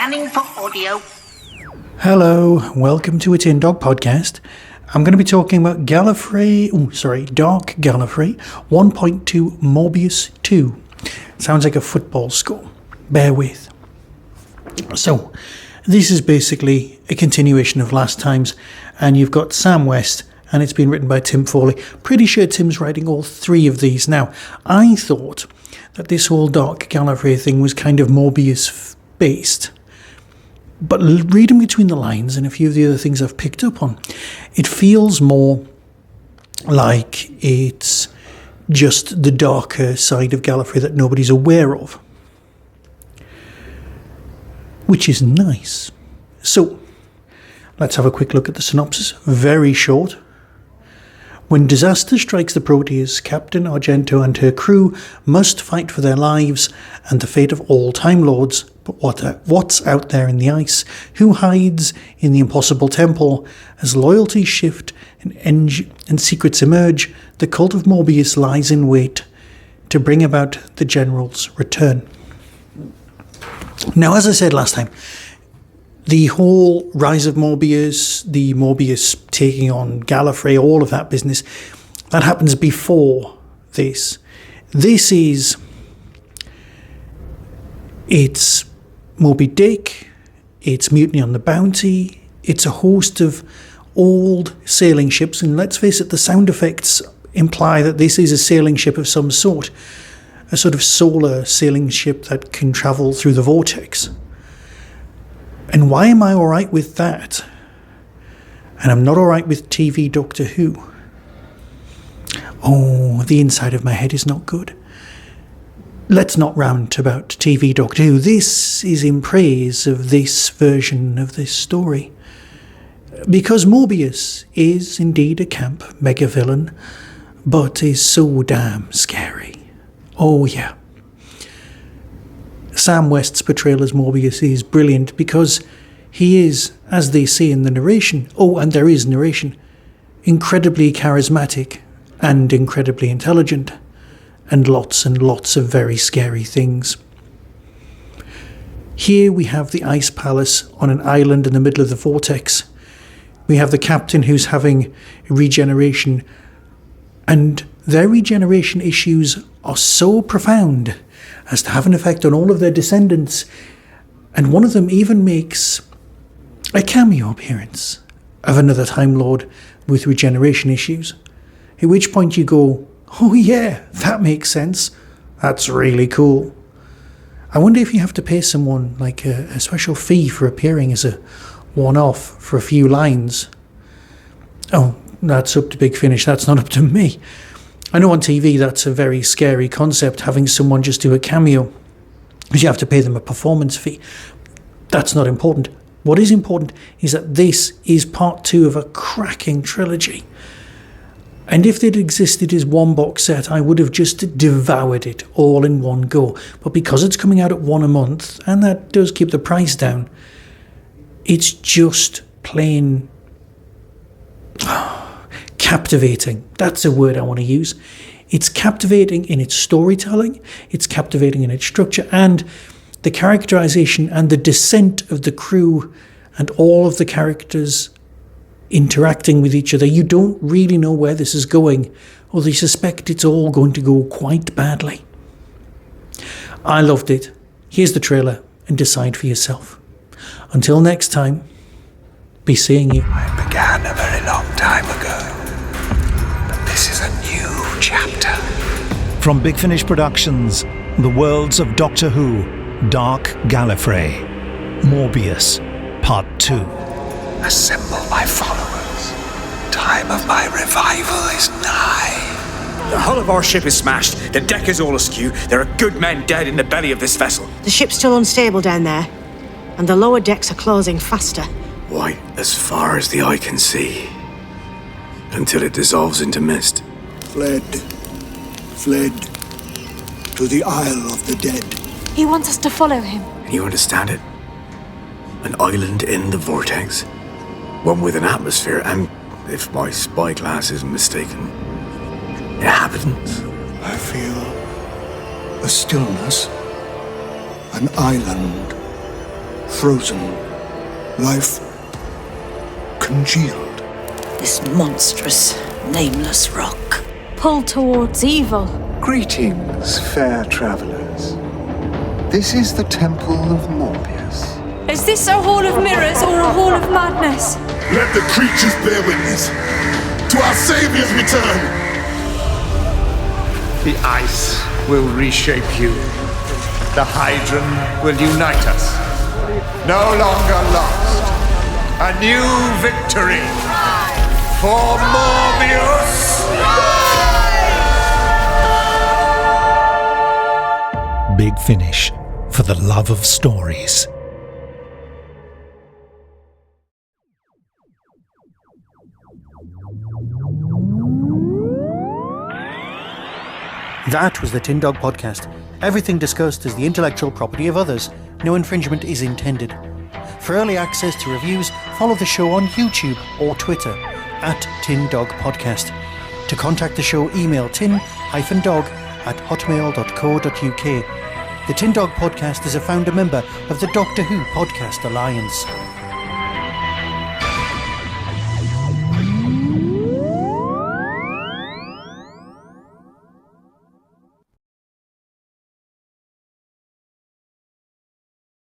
Scanning for audio. Hello, welcome to a Tin Dog podcast. I'm going to be talking about Dark Gallifrey 1.2 Morbius 2. Sounds like a football score. Bear with. So, this is basically a continuation of last time's, and you've got Sam West, and it's been written by Tim Foley. Pretty sure Tim's writing all three of these. Now, I thought that this whole Dark Gallifrey thing was kind of Morbius-based. But reading between the lines and a few of the other things I've picked up on, it feels more like it's just the darker side of Gallifrey that nobody's aware of. Which is nice. So, let's have a quick look at the synopsis. Very short. When disaster strikes the Proteus, Captain Argento and her crew must fight for their lives and the fate of all Time Lords. But what's out there in the ice? Who hides in the impossible temple? As loyalties shift and secrets emerge, the cult of Morbius lies in wait to bring about the General's return. Now, as I said last time, the whole rise of Morbius, the Morbius taking on Gallifrey, all of that business, that happens before this. This is... It's Moby Dick, it's Mutiny on the Bounty, it's a host of old sailing ships, and let's face it, the sound effects imply that this is a sailing ship of some sort, a sort of solar sailing ship that can travel through the vortex. And why am I alright with that? And I'm not alright with TV Doctor Who. Oh, the inside of my head is not good. Let's not rant about TV Doctor Who. This is in praise of this version of this story. Because Morbius is indeed a camp mega-villain, but is so damn scary. Oh yeah. Sam West's portrayal as Morbius is brilliant because he is, as they say in the narration, and there is narration, incredibly charismatic and incredibly intelligent, and lots of very scary things. Here we have the Ice Palace on an island in the middle of the vortex. We have the captain who's having regeneration, and their regeneration issues are so profound as to have an effect on all of their descendants, and one of them even makes a cameo appearance of another Time Lord with regeneration issues, at which point you go, oh yeah, that makes sense. That's really cool. I wonder if you have to pay someone like a special fee for appearing as a one-off for a few lines. Oh, that's up to bigfinish, that's not up to me. I know on TV that's a very scary concept, having someone just do a cameo, because you have to pay them a performance fee. That's not important. What is important is that this is part 2 of a cracking trilogy. And if it existed as one box set, I would have just devoured it all in one go. But because it's coming out at one a month, and that does keep the price down, it's just plain captivating. That's a word I want to use. It's captivating in its storytelling, it's captivating in its structure, and the characterization and the descent of the crew and all of the characters interacting with each other. You don't really know where this is going, or they suspect it's all going to go quite badly. I loved it. Here's the trailer and decide for yourself. Until next time, be seeing you. I began a very long time ago, but this is a new chapter. From Bigfinish Productions, the worlds of Doctor Who, Dark Gallifrey, Morbius, Part 2. Assemble my followers. Time of my revival is nigh. The hull of our ship is smashed. The deck is all askew. There are good men dead in the belly of this vessel. The ship's still unstable down there, and the lower decks are closing faster. White as far as the eye can see, until it dissolves into mist. Fled to the Isle of the Dead. He wants us to follow him. And you understand it? An island in the vortex. One with an atmosphere and, if my spyglass isn't mistaken, inhabitants. I feel a stillness, an island frozen. Life congealed. This monstrous, nameless rock. Pulled towards evil. Greetings, fair travelers. This is the Temple of Morbius. Is this a hall of mirrors or a hall of madness? Let the creatures bear witness to our Savior's return. The ice will reshape you. The Hydron will unite us. No longer lost. A new victory for Morbius! Big Finish, for the love of stories. That was the Tin Dog Podcast. Everything discussed is the intellectual property of others. No infringement is intended. For early access to reviews, follow the show on YouTube or Twitter @Tin Dog Podcast. To contact the show, email tin-dog@hotmail.co.uk. The Tin Dog Podcast is a founder member of the Doctor Who Podcast Alliance.